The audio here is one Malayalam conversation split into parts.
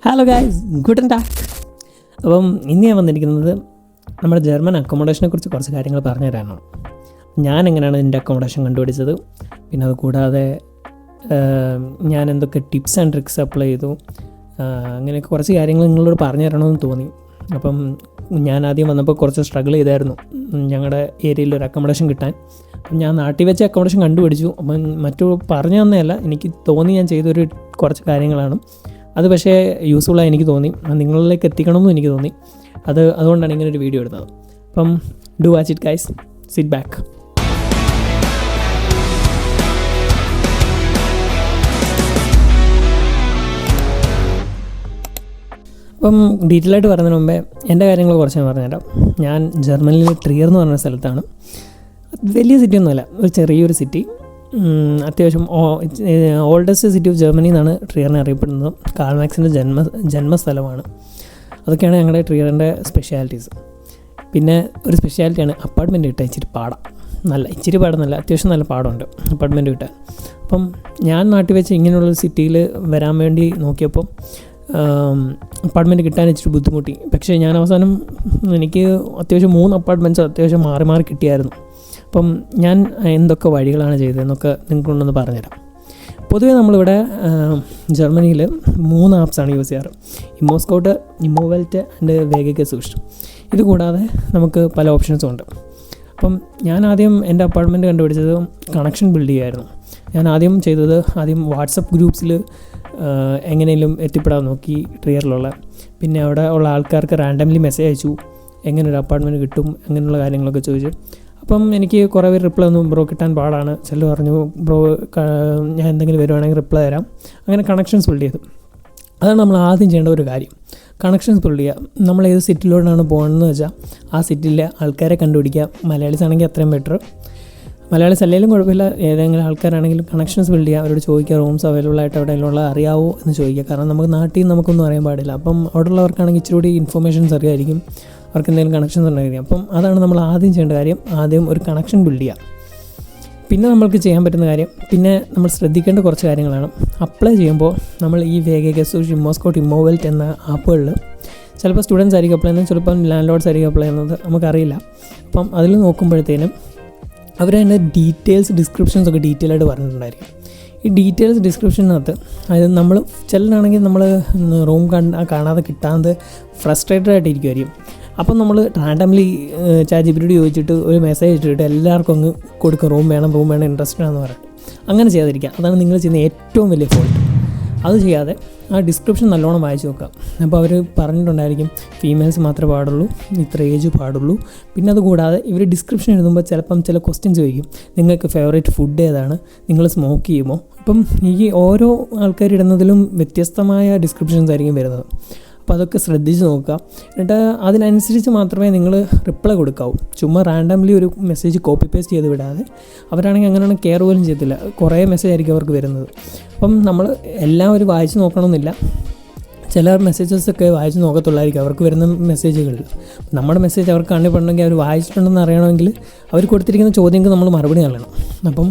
Hello guys, ഗുഡൻ talk. അപ്പം ഇന്ന് ഞാൻ വന്നിരിക്കുന്നത് നമ്മുടെ ജർമ്മൻ അക്കോമഡേഷനെ കുറിച്ച് കുറച്ച് കാര്യങ്ങൾ പറഞ്ഞു തരാനാണ്. ഞാൻ എങ്ങനെയാണ് എൻ്റെ അക്കോമഡേഷൻ കണ്ടുപിടിച്ചത്, പിന്നെ അത് കൂടാതെ ഞാൻ എന്തൊക്കെ ടിപ്സ് ആൻഡ് ട്രിക്സ് അപ്ലൈ ചെയ്തു, അങ്ങനെയൊക്കെ കുറച്ച് കാര്യങ്ങൾ നിങ്ങളോട് പറഞ്ഞു തരണമെന്ന് തോന്നി. അപ്പം ഞാൻ ആദ്യം വന്നപ്പോൾ കുറച്ച് സ്ട്രഗിൾ ചെയ്തായിരുന്നു ഞങ്ങളുടെ ഏരിയയിൽ ഒരു അക്കോമഡേഷൻ കിട്ടാൻ. അപ്പം ഞാൻ നാട്ടിൽ വെച്ച് അക്കോമഡേഷൻ കണ്ടുപിടിച്ചു. അപ്പം മറ്റു പറഞ്ഞു തന്നെയല്ല, എനിക്ക് തോന്നി ഞാൻ ചെയ്തൊരു കുറച്ച് കാര്യങ്ങളാണ് അത്. പക്ഷേ യൂസ്ഫുള്ളായി എനിക്ക് തോന്നി, നിങ്ങളിലേക്ക് എത്തിക്കണമെന്നും എനിക്ക് തോന്നി. അതുകൊണ്ടാണ് ഇങ്ങനെ ഒരു വീഡിയോ എടുത്തത്. അപ്പം do watch it guys, sit back. അപ്പം ഡീറ്റെയിൽ ആയിട്ട് പറയുന്നതിന് മുമ്പേ എൻ്റെ കാര്യങ്ങൾ കുറച്ച് ഞാൻ പറഞ്ഞുതരാം. ഞാൻ ജർമ്മനിയിൽ ട്രിയർ എന്ന് പറഞ്ഞ സ്ഥലത്താണ്. വലിയ സിറ്റി ഒന്നുമല്ല, ഒരു ചെറിയൊരു സിറ്റി. അത്യാവശ്യം ഓൾഡസ്റ്റ് സിറ്റി ഓഫ് ജർമ്മനി എന്നാണ് ട്രിയറിനെ അറിയപ്പെടുന്നത്. കാൾ മാർക്സിൻ്റെ ജന്മസ്ഥലമാണ്. അതൊക്കെയാണ് ഞങ്ങളുടെ ട്രിയറിൻ്റെ സ്പെഷ്യാലിറ്റീസ്. പിന്നെ ഒരു സ്പെഷ്യാലിറ്റിയാണ് അപ്പാർട്ട്മെൻറ്റ് കിട്ടാൻ ഇച്ചിരി പാടാം. ഇച്ചിരി പാടുന്നല്ല, അത്യാവശ്യം നല്ല പാടമുണ്ട് അപ്പാർട്ട്മെൻറ്റ് കിട്ടാൻ. അപ്പം ഞാൻ നാട്ടിൽ വെച്ച് ഇങ്ങനെയുള്ള സിറ്റിയിൽ വരാൻ വേണ്ടി നോക്കിയപ്പോൾ അപ്പാർട്ട്മെൻറ്റ് കിട്ടാൻ ഇച്ചിരി ബുദ്ധിമുട്ടി. പക്ഷേ ഞാൻ അവസാനം എനിക്ക് അത്യാവശ്യം 3 അപ്പാർട്ട്മെൻറ്റ്സ് അത്യാവശ്യം മാറി മാറി കിട്ടിയായിരുന്നു. അപ്പം ഞാൻ എന്തൊക്കെ വഴികളാണ് ചെയ്തതെന്നൊക്കെ നിങ്ങൾക്കൊണ്ടൊന്ന് പറഞ്ഞുതരാം. പൊതുവേ നമ്മളിവിടെ ജർമ്മനിയിൽ 3 ആപ്സാണ് യൂസ് ചെയ്യാറ്: ഇമോസ്കൗട്ട്, ഇമോവെൽറ്റ് ആൻഡ് വേഗയ്ക്ക് സൂക്ഷിച്ചു. ഇത് കൂടാതെ നമുക്ക് പല ഓപ്ഷൻസും ഉണ്ട്. അപ്പം ഞാൻ ആദ്യം എൻ്റെ അപ്പാർട്ട്മെൻറ്റ് കണ്ടുപിടിച്ചത് കണക്ഷൻ ബിൽഡ് ചെയ്യുമായിരുന്നു. ഞാൻ ആദ്യം ചെയ്തത് വാട്സപ്പ് ഗ്രൂപ്പ്സിൽ എങ്ങനെയും എത്തിപ്പെടാൻ നോക്കി ട്രിയറിലുള്ള. പിന്നെ അവിടെ ഉള്ള ആൾക്കാർക്ക് റാൻഡംലി മെസ്സേജ് അയച്ചു, എങ്ങനെ ഒരു അപ്പാർട്ട്മെൻറ്റ് കിട്ടും, അങ്ങനെയുള്ള കാര്യങ്ങളൊക്കെ ചോദിച്ചു. അപ്പം എനിക്ക് കുറേ പേര് റിപ്ലൈ ഒന്നും ബ്രോ കിട്ടാൻ പാടാണ്. ചിലർ പറഞ്ഞു ബ്രോ ഞാൻ എന്തെങ്കിലും വരുവാണെങ്കിൽ റിപ്ലൈ തരാം. അങ്ങനെ കണക്ഷൻസ് ബിൽഡ് ചെയ്തു. അതാണ് നമ്മൾ ആദ്യം ചെയ്യേണ്ട ഒരു കാര്യം, കണക്ഷൻസ് ബിൽഡ് ചെയ്യുക. നമ്മൾ ഏത് സിറ്റിയിലോട്ടാണ് പോകുന്നതെന്ന് വെച്ചാൽ ആ സിറ്റിയിലെ ആൾക്കാരെ കണ്ടുപിടിക്കുക. മലയാളീസ് ആണെങ്കിൽ അത്രയും ബെറ്റർ. മലയാളീസ് അല്ലെങ്കിലും കുഴപ്പമില്ല, ഏതെങ്കിലും ആൾക്കാരാണെങ്കിലും കണക്ഷൻസ് ബിൽഡ് ചെയ്യുക. അവരോട് ചോദിക്കുക റൂംസ് അവൈലബിൾ ആയിട്ട് എവിടെയുള്ള അറിയാവോ എന്ന് ചോദിക്കുക. കാരണം നമുക്ക് നാട്ടിൽ നമുക്കൊന്നും അറിയാൻ പാടില്ല. അപ്പം അവിടെ ഉള്ളവർക്കാണെങ്കിൽ ഇച്ചിരി കൂടി ഇൻഫർമേഷൻസ് അറിയായിരിക്കും, അവർക്ക് എന്തെങ്കിലും കണക്ഷൻസ് ഉണ്ടായിരിക്കും. അപ്പം അതാണ് നമ്മൾ ആദ്യം ചെയ്യേണ്ട കാര്യം, ആദ്യം ഒരു കണക്ഷൻ ബിൽഡ് ചെയ്യുക. പിന്നെ നമ്മൾക്ക് ചെയ്യാൻ പറ്റുന്ന കാര്യം, പിന്നെ നമ്മൾ ശ്രദ്ധിക്കേണ്ട കുറച്ച് കാര്യങ്ങളാണ്. അപ്ലൈ ചെയ്യുമ്പോൾ നമ്മൾ ഈ വേഗസ്, ഇമോസ്കൗട്ട്, ഇമോവെൽറ്റ് എന്ന ആപ്പുകളിൽ ചിലപ്പോൾ സ്റ്റുഡൻസ് ആയിരിക്കും അപ്ലൈ ചെയ്യുന്നത്, ചിലപ്പം ലാൻഡ് ലോഡ്സ് ആയിരിക്കും അപ്ലൈ ചെയ്യുന്നത്, നമുക്കറിയില്ല. അപ്പം അതിൽ നോക്കുമ്പോഴത്തേനും അവർ തന്നെ ഡീറ്റെയിൽസ് ഡിസ്ക്രിപ്ഷൻസ് ഒക്കെ ഡീറ്റെയിൽ ആയിട്ട് പറഞ്ഞിട്ടുണ്ടായിരിക്കും. ഈ ഡീറ്റെയിൽസ് ഡിസ്ക്രിപ്ഷനകത്ത് അതായത് നമ്മൾ ചിലരാണെങ്കിൽ നമ്മൾ റൂം കാണാതെ കിട്ടാതെ ഫ്രസ്ട്രേറ്റഡ് ആയിട്ടിരിക്കുമായിരിക്കും. അപ്പം നമ്മൾ റാൻഡംലി ChatGPT ചോദിച്ചിട്ട് ഒരു മെസ്സേജ് ഇട്ടിട്ട് എല്ലാവർക്കും അങ്ങ് കൊടുക്കും, റൂം വേണം ഇൻട്രസ്റ്റഡ് ആണെന്ന് പറയാം. അങ്ങനെ ചെയ്യാതിരിക്കുക, അതാണ് നിങ്ങൾ ചെയ്യുന്ന ഏറ്റവും വലിയ ഫോൾട്ട്. അത് ചെയ്യാതെ ആ ഡിസ്ക്രിപ്ഷൻ നല്ലോണം വായിച്ച് നോക്കുക. അപ്പോൾ അവർ പറഞ്ഞിട്ടുണ്ടായിരിക്കും ഫീമെയിൽസ് മാത്രമേ പാടുള്ളൂ, ഇത്ര ഏജ് പാടുള്ളൂ. പിന്നെ അതുകൂടാതെ ഇവർ ഡിസ്ക്രിപ്ഷൻ എഴുതുമ്പോൾ ചിലപ്പം ചില ക്വസ്റ്റ്യൻസ് ചോദിക്കും, നിങ്ങൾക്ക് ഫേവറേറ്റ് ഫുഡ് ഏതാണ്, നിങ്ങൾ സ്മോക്ക് ചെയ്യുമോ. അപ്പം ഈ ഓരോ ആൾക്കാരിടുന്നതിലും വ്യത്യസ്തമായ ഡിസ്ക്രിപ്ഷൻസ് ആയിരിക്കും വരുന്നത്. അപ്പോൾ അതൊക്കെ ശ്രദ്ധിച്ച് നോക്കുക. എന്നിട്ട് അതിനനുസരിച്ച് മാത്രമേ നിങ്ങൾ റിപ്ലൈ കൊടുക്കാവൂ. ചുമ്മാ റാൻഡംലി ഒരു മെസ്സേജ് കോപ്പി പേസ്റ്റ് ചെയ്ത് വിടാതെ. അവരാണെങ്കിൽ അങ്ങനെയാണ് കെയർ പോലും ചെയ്യത്തില്ല, കുറേ മെസ്സേജ് ആയിരിക്കും അവർക്ക് വരുന്നത്. അപ്പം നമ്മൾ എല്ലാം ഒരു വായിച്ച് നോക്കണമെന്നില്ല. ചില മെസ്സേജസൊക്കെ വായിച്ച് നോക്കത്തുള്ളായിരിക്കും അവർക്ക് വരുന്ന മെസ്സേജുകളിൽ. നമ്മുടെ മെസ്സേജ് അവർക്ക് കണ്ടിട്ടുണ്ടെങ്കിൽ അവർ വായിച്ചിട്ടുണ്ടെന്ന് അറിയണമെങ്കിൽ അവർ കൊടുത്തിരിക്കുന്ന ചോദ്യങ്ങൾക്ക് നമ്മൾ മറുപടി നൽകണം. അപ്പം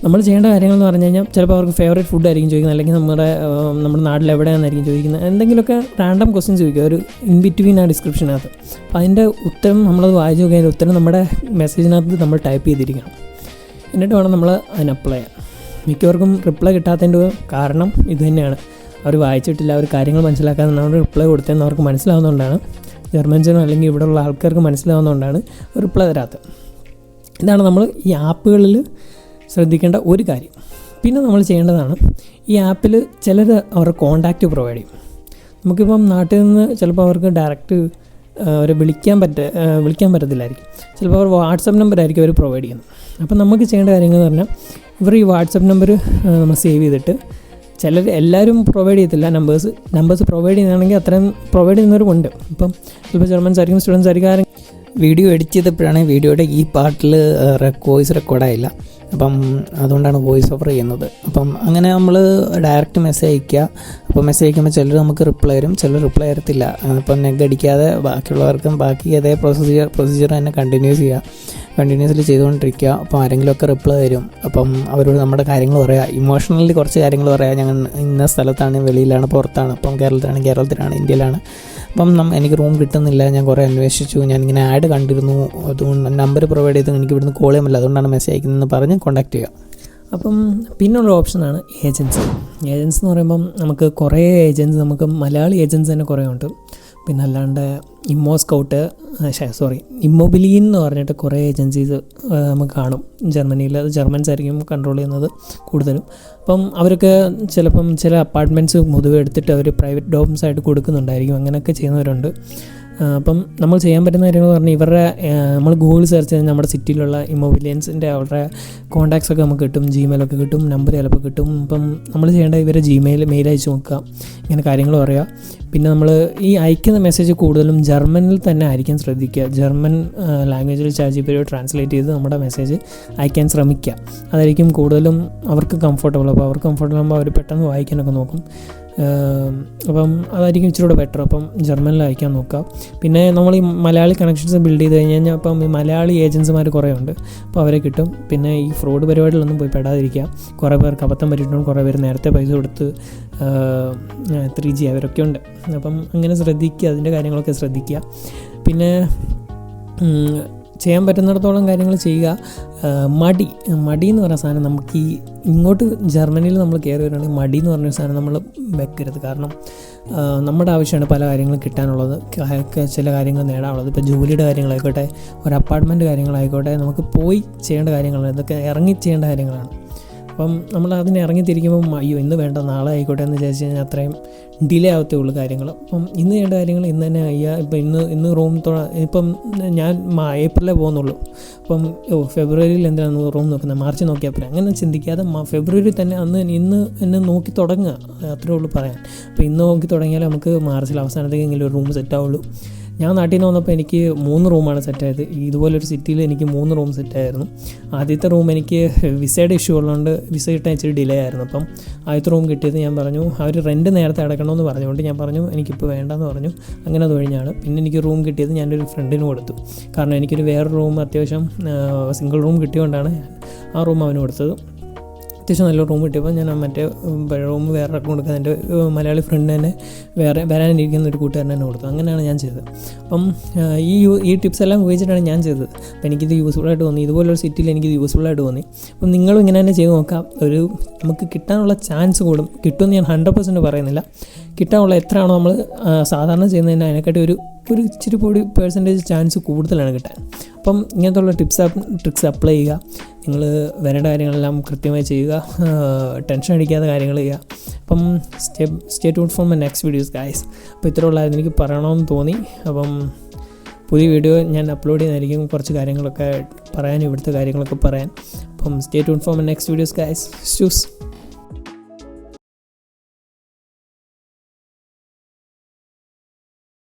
നമ്മൾ ചെയ്യേണ്ട കാര്യങ്ങളെന്ന് പറഞ്ഞു കഴിഞ്ഞാൽ, ചിലപ്പോൾ അവർക്ക് ഫേവറേറ്റ് ഫുഡ് ആയിരിക്കും ചോദിക്കുന്നത്, അല്ലെങ്കിൽ നമ്മുടെ നാട്ടിൽ എവിടെയാണെന്നായിരിക്കും ചോദിക്കുന്നത്. എന്തെങ്കിലുമൊക്കെ റാൻഡം ക്വസ്റ്റ്യൻസ് ചോദിക്കുക ഒരു ഇൻ ബിറ്റ്വീൻ ആ ഡിസ്ക്രിപ്ഷനകത്ത്. അപ്പോൾ അതിൻ്റെ ഉത്തരം നമ്മളത് വായിച്ച് നോക്കി, അതിൻ്റെ ഉത്തരം നമ്മുടെ മെസ്സേജിനകത്ത് നമ്മൾ ടൈപ്പ് ചെയ്തിരിക്കണം. എന്നിട്ട് വേണം നമ്മൾ അതിന് അപ്ലൈ ചെയ്യാൻ. മിക്കവർക്കും റിപ്ലൈ കിട്ടാത്തതിൻ്റെ കാരണം ഇത് തന്നെയാണ്, അവർ വായിച്ചിട്ടില്ല, അവർ കാര്യങ്ങൾ മനസ്സിലാക്കാതെ അവർ റിപ്ലൈ കൊടുത്തതെന്ന് അവർക്ക് മനസ്സിലാവുന്നതുകൊണ്ടാണ്. ജർമ്മൻസിനോ അല്ലെങ്കിൽ ഇവിടെയുള്ള ആൾക്കാർക്ക് മനസ്സിലാവുന്നതുകൊണ്ടാണ് റിപ്ലൈ തരാത്തത്. ഇതാണ് നമ്മൾ ഈ ആപ്പുകളിൽ ശ്രദ്ധിക്കേണ്ട ഒരു കാര്യം. പിന്നെ നമ്മൾ ചെയ്യേണ്ടതാണ്, ഈ ആപ്പിൽ ചിലർ അവരുടെ കോൺടാക്റ്റ് പ്രൊവൈഡ് ചെയ്യും. നമുക്കിപ്പം നാട്ടിൽ നിന്ന് ചിലപ്പോൾ അവർക്ക് ഡയറക്റ്റ് അവരെ വിളിക്കാൻ പറ്റത്തില്ലായിരിക്കും. ചിലപ്പോൾ അവർ വാട്സപ്പ് നമ്പർ ആയിരിക്കും അവർ പ്രൊവൈഡ് ചെയ്യുന്നത്. അപ്പം നമുക്ക് ചെയ്യേണ്ട കാര്യങ്ങൾ എന്ന് പറഞ്ഞാൽ, ഇവർ ഈ വാട്സപ്പ് നമ്പർ നമ്മൾ സേവ് ചെയ്തിട്ട്, എല്ലാവരും പ്രൊവൈഡ് ചെയ്യത്തില്ല നമ്പേഴ്സ് പ്രൊവൈഡ് ചെയ്യുന്നതാണെങ്കിൽ അത്രയും പ്രൊവൈഡ് ചെയ്യുന്നവരുമുണ്ട്. ഇപ്പം ചിലപ്പോൾ ജർമ്മൻസ് ആയിരിക്കും, സ്റ്റുഡൻസ് ആയിരിക്കും. വീഡിയോ എഡിറ്റ് ചെയ്തപ്പോഴാണ് വീഡിയോയുടെ ഈ പാർട്ടിൽ വോയിസ് റെക്കോർഡായില്ല. അപ്പം അതുകൊണ്ടാണ് വോയിസ് ഓവർ ചെയ്യുന്നത്. അപ്പം അങ്ങനെ നമ്മൾ ഡയറക്റ്റ് മെസ്സേജ് അയയ്ക്കുക. അപ്പോൾ മെസ്സേജ് അയക്കുമ്പോൾ ചിലർ നമുക്ക് റിപ്ലൈ തരും, ചിലർ റിപ്ലൈ തരത്തില്ല. അപ്പം നെഗ് അടിക്കാതെ ബാക്കിയുള്ളവർക്കും ബാക്കി അതേ പ്രൊസീജിയർ തന്നെ കണ്ടിന്യൂ ചെയ്യുക. കണ്ടിന്യൂസ്ലി ചെയ്തുകൊണ്ടിരിക്കുക. അപ്പോൾ ആരെങ്കിലുമൊക്കെ റിപ്ലൈ തരും. അപ്പം അവരോട് നമ്മുടെ കാര്യങ്ങൾ പറയുക, ഇമോഷണലി കുറച്ച് കാര്യങ്ങൾ പറയുക. ഞങ്ങൾ ഇന്ന സ്ഥലത്താണ്, വെളിയിലാണ്, പുറത്താണ്, അപ്പം കേരളത്തിലാണ്, ഇന്ത്യയിലാണ്. അപ്പം എനിക്ക് റൂം കിട്ടുന്നില്ല, ഞാൻ കുറേ അന്വേഷിച്ചു, ഞാനിങ്ങനെ ആഡ് കണ്ടിരുന്നു, അതുകൊണ്ട് നമ്പർ പ്രൊവൈഡ് ചെയ്ത് എനിക്ക് ഇവിടുന്ന് കോൾ ചെയ്യാൻ പറ്റില്ല, അതുകൊണ്ടാണ് മെസ്സേജ് അയക്കുന്നതെന്ന് പറഞ്ഞ് കോൺടാക്ട് ചെയ്യുക. അപ്പം പിന്നുള്ള ഓപ്ഷനാണ് ഏജൻസി എന്ന് പറയുമ്പം നമുക്ക് കുറേ ഏജൻസ്, നമുക്ക് മലയാളി ഏജൻസ് തന്നെ കുറേ ഉണ്ട്. പിന്നെ അല്ലാണ്ട് ഇമ്മൊബിലിയൻ എന്ന് പറഞ്ഞിട്ട് കുറേ ഏജൻസീസ് നമുക്ക് കാണും ജർമ്മനിയിൽ. അത് ജർമ്മൻസ് ആയിരിക്കും കൺട്രോൾ ചെയ്യുന്നത് കൂടുതലും. അപ്പം അവർക്ക് ചിലപ്പം ചില അപ്പാർട്ട്മെൻറ്റ്സ് പൊതുവെ എടുത്തിട്ട് അവർ പ്രൈവറ്റ് ഡോംസ് ആയിട്ട് കൊടുക്കുന്നുണ്ടായിരിക്കും. അങ്ങനെയൊക്കെ ചെയ്യുന്നവരുണ്ട്. അപ്പം നമ്മൾ ചെയ്യാൻ പറ്റുന്ന കാര്യങ്ങൾ പറഞ്ഞാൽ ഇവരുടെ നമ്മൾ ഗൂഗിൾ സെർച്ച് ചെയ്ത് നമ്മുടെ സിറ്റിയിലുള്ള ഇമ്മൊബിലിയൻസിൻ്റെ അവരുടെ കോൺടാക്ട്സൊക്കെ നമുക്ക് കിട്ടും, ജിമെയിലൊക്കെ കിട്ടും, നമ്പർ ചിലപ്പോൾ കിട്ടും. അപ്പം നമ്മൾ ചെയ്യേണ്ട ഇവരെ മെയിൽ അയച്ച് നോക്കുക, ഇങ്ങനെ കാര്യങ്ങൾ പറയുക. പിന്നെ നമ്മൾ ഈ അയക്കുന്ന മെസ്സേജ് കൂടുതലും ജർമ്മനിൽ തന്നെ ആയിരിക്കാൻ ശ്രദ്ധിക്കുക. ജർമ്മൻ ലാംഗ്വേജിൽ ChatGPT ട്രാൻസ്ലേറ്റ് ചെയ്ത് നമ്മുടെ മെസ്സേജ് അയക്കാൻ ശ്രമിക്കുക. അതായിരിക്കും കൂടുതലും അവർക്ക് കംഫർട്ടബിൾ. അപ്പോൾ അവർക്ക് കംഫർട്ടബിൾ ആകുമ്പോൾ അവർ പെട്ടെന്ന് വായിക്കാനൊക്കെ നോക്കും. അപ്പം അതായിരിക്കും ഇച്ചിരി കൂടെ ബെറ്റർ. അപ്പം ജർമ്മനിൽ അയക്കാൻ നോക്കുക. പിന്നെ നമ്മൾ ഈ മലയാളി കണക്ഷൻസ് ബിൽഡ് ചെയ്ത് കഴിഞ്ഞാൽ അപ്പം ഈ മലയാളി ഏജൻസിമാർ കുറേ ഉണ്ട്, അപ്പോൾ അവരെ കിട്ടും. പിന്നെ ഈ ഫ്രോഡ് പരിപാടികളൊന്നും പോയി പെടാതിരിക്കുക. കുറേ പേർക്ക് അബദ്ധം പറ്റിയിട്ടുണ്ട്, കുറേ പേര് നേരത്തെ പൈസ കൊടുത്ത് 3G അവരൊക്കെ ഉണ്ട്. അപ്പം അങ്ങനെ ശ്രദ്ധിക്കുക, അതിൻ്റെ കാര്യങ്ങളൊക്കെ ശ്രദ്ധിക്കുക. പിന്നെ ചെയ്യാൻ പറ്റുന്നിടത്തോളം കാര്യങ്ങൾ ചെയ്യുക. മടി എന്ന് പറയുന്ന സാധനം നമുക്ക് ഈ ഇങ്ങോട്ട് ജർമ്മനിയിൽ നമ്മൾ കയറി വരികയാണെങ്കിൽ മടി എന്ന് പറഞ്ഞൊരു സാധനം നമ്മൾ വെക്കരുത്. കാരണം നമ്മുടെ ആവശ്യമാണ് പല കാര്യങ്ങളും കിട്ടാനുള്ളത്, ചില കാര്യങ്ങൾ നേടാനുള്ളത്. ഇപ്പോൾ ജോലിയുടെ കാര്യങ്ങളായിക്കോട്ടെ, ഒരു അപ്പാർട്ട്മെൻറ്റ് കാര്യങ്ങളായിക്കോട്ടെ, നമുക്ക് പോയി ചെയ്യേണ്ട കാര്യങ്ങളാണ്, ഇതൊക്കെ ഇറങ്ങി ചെയ്യേണ്ട കാര്യങ്ങളാണ്. അപ്പം നമ്മൾ അതിന് ഇറങ്ങിത്തിരിക്കുമ്പം അയ്യോ ഇന്ന് വേണ്ട നാളെ ആയിക്കോട്ടെ എന്ന് വിചാരിച്ച് കഴിഞ്ഞാൽ അത്രയും ഡിലേ ആവത്തേ ഉള്ളൂ കാര്യങ്ങൾ. അപ്പം ഇന്ന് ചെയ്യേണ്ട കാര്യങ്ങൾ ഇന്ന് തന്നെ ഇപ്പം ഇന്ന് റൂം ഇപ്പം ഞാൻ ഏപ്രിലേ പോകുന്നുള്ളൂ. അപ്പം ഫെബ്രുവരിയിൽ എന്തിനാണ് റൂം നോക്കുന്നത്, മാർച്ച് നോക്കിയാൽ പോലും അങ്ങനെ ചിന്തിക്കാതെ ഫെബ്രുവരി തന്നെ ഇന്ന് എന്നെ നോക്കി തുടങ്ങുക, അത്രേ ഉള്ളൂ പറയാൻ. അപ്പോൾ ഇന്ന് നോക്കി തുടങ്ങിയാൽ നമുക്ക് മാർച്ചിൽ അവസാനത്തേക്കെങ്കിലും ഒരു റൂം സെറ്റാവുള്ളൂ. ഞാൻ നാട്ടിൽ നിന്ന് വന്നപ്പോൾ എനിക്ക് 3 റൂമാണ് സെറ്റായത്. ഇതുപോലൊരു സിറ്റിയിൽ എനിക്ക് 3 റൂം സെറ്റായിരുന്നു. ആദ്യത്തെ റൂം എനിക്ക് വിസയുടെ ഇഷ്യൂ ഉള്ളതുകൊണ്ട് വിസ കിട്ടാൻ ഇച്ചിരി ഡിലേ ആയിരുന്നു. അപ്പം ആദ്യത്തെ റൂം കിട്ടിയത് ഞാൻ പറഞ്ഞു അവർ റെൻറ്റ് നേരത്തെ അടക്കണമെന്ന് പറഞ്ഞുകൊണ്ട് ഞാൻ പറഞ്ഞു എനിക്കിപ്പോൾ വേണ്ടെന്ന് പറഞ്ഞു. അങ്ങനെ അത് കഴിഞ്ഞാണ് പിന്നെ എനിക്ക് റൂം കിട്ടിയത് ഞാനൊരു ഫ്രണ്ടിന് കൊടുത്തു. കാരണം എനിക്കൊരു വേറെ റൂം അത്യാവശ്യം സിംഗിൾ റൂം കിട്ടിയതുകൊണ്ടാണ് ആ റൂം അവന് കൊടുത്തത്. അത്യാവശ്യം നല്ല റൂം കിട്ടിയപ്പോൾ ഞാൻ മറ്റേ റൂം വേറെ കൊടുക്കാൻ എൻ്റെ മലയാളി ഫ്രണ്ട് തന്നെ വരാനിരിക്കുന്ന ഒരു കൂട്ടുകാരൻ തന്നെ കൊടുത്തു. അങ്ങനെയാണ് ഞാൻ ചെയ്തത്. അപ്പം ഈ ടിപ്സ് എല്ലാം ഉപയോഗിച്ചിട്ടാണ് ഞാൻ ചെയ്തത്. അപ്പോൾ എനിക്കിത് യൂസ്ഫുള്ളായിട്ട് തോന്നി. ഇതുപോലൊരു സിറ്റിയിൽ എനിക്കിത് യൂസ്ഫുള്ളായിട്ട് തോന്നി. അപ്പം നിങ്ങളും ഇങ്ങനെ തന്നെ ചെയ്ത് നോക്കാം. നമുക്ക് കിട്ടാനുള്ള ചാൻസ് കൂടും. കിട്ടുമെന്ന് ഞാൻ 100% പറയുന്നില്ല. കിട്ടാനുള്ള എത്രയാണോ നമ്മൾ സാധാരണ ചെയ്യുന്നതിന് അതിനെക്കാട്ടി ഒരു ഇച്ചിരി കൂടി % ചാൻസ് കൂടുതലാണ് കിട്ടാൻ. അപ്പം ഇങ്ങനത്തുള്ള ട്രിക്സ് അപ്ലൈ ചെയ്യുക. നിങ്ങൾ വരേണ്ട കാര്യങ്ങളെല്ലാം കൃത്യമായി ചെയ്യുക. ടെൻഷൻ അടിക്കാത്ത കാര്യങ്ങൾ ചെയ്യുക. അപ്പം stay tuned for my next videos guys. അപ്പോൾ ഇത്ര ഉള്ളായിരുന്നു എനിക്ക് പറയണമെന്ന് തോന്നി. അപ്പം പുതിയ വീഡിയോ ഞാൻ അപ്ലോഡ് ചെയ്യുന്നതായിരിക്കും. കുറച്ച് കാര്യങ്ങളൊക്കെ പറയാൻ, ഇവിടുത്തെ കാര്യങ്ങളൊക്കെ പറയാൻ. അപ്പം stay tuned for my next videos guys. Choose.